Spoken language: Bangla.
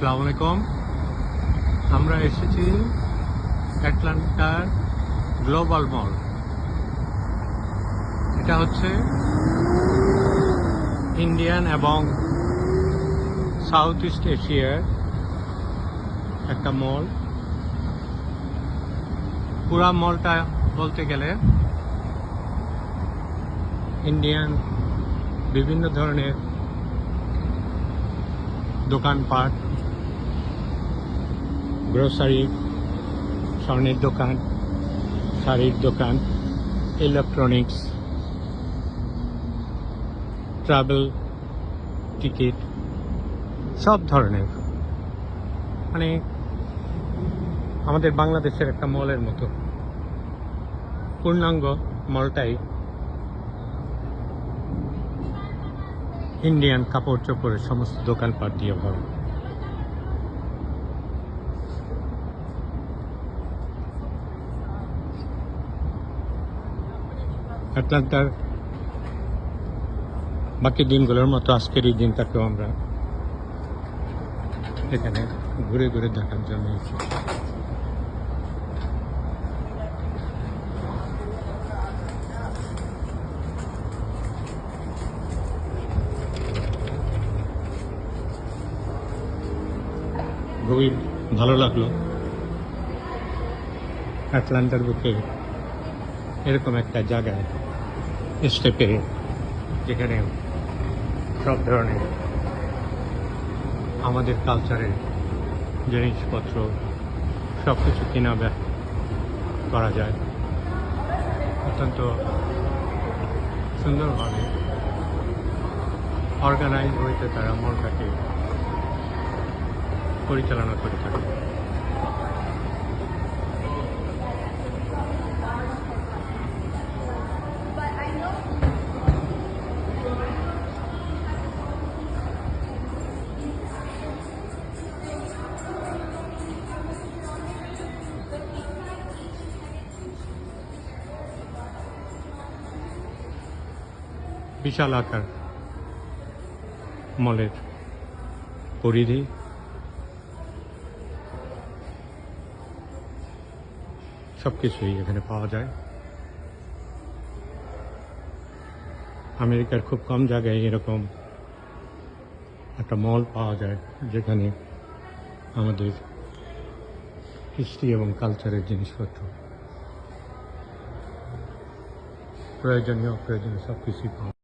আসসালামু আলাইকুম। আমরা এসেছি অ্যাটলান্টার গ্লোবাল মল। এটা হচ্ছে ইন্ডিয়ান এবং সাউথ ইস্ট এশিয়ার একটা মল। পুরা মলটা বলতে গেলে ইন্ডিয়ান বিভিন্ন ধরনের দোকানপাট, গ্রোসারি, স্বর্ণের দোকান, শাড়ির দোকান, ইলেকট্রনিক্স, ট্রাভেল টিকিট, সব ধরনের, মানে আমাদের বাংলাদেশের একটা মলের মতো পূর্ণাঙ্গ মলটাই ইন্ডিয়ান কাপড় চোপড়ের সমস্ত দোকানপাট দিয়ে ভরা। অ্যাটলান্টার বাকি দিনগুলোর মতো আজকের এই দিনটাকেও আমরা এখানে ঘুরে ঘুরে দেখার জন্য এসেছি। খুবই ভালো লাগলো অ্যাটলান্টার বুকে এরকম একটা জায়গায় আসতে পেরে, যেখানে সব ধরনের আমাদের কালচারের জিনিসপত্র সব কিছু কেনা করা যায়। অত্যন্ত সুন্দরভাবে অর্গানাইজ হইতে তারা মলটাকে পরিচালনা করে থাকে। বিশাল আকার মলের পরিধি, সবকিছুই এখানে পাওয়া যায়। আমেরিকার খুব কম জায়গায় এরকম একটা মল পাওয়া যায় যেখানে আমাদের হিস্ট্রি এবং কালচারের জিনিসপত্র, প্রয়োজনীয় অপ্রয়োজনীয় সব কিছুই পাওয়া যায়।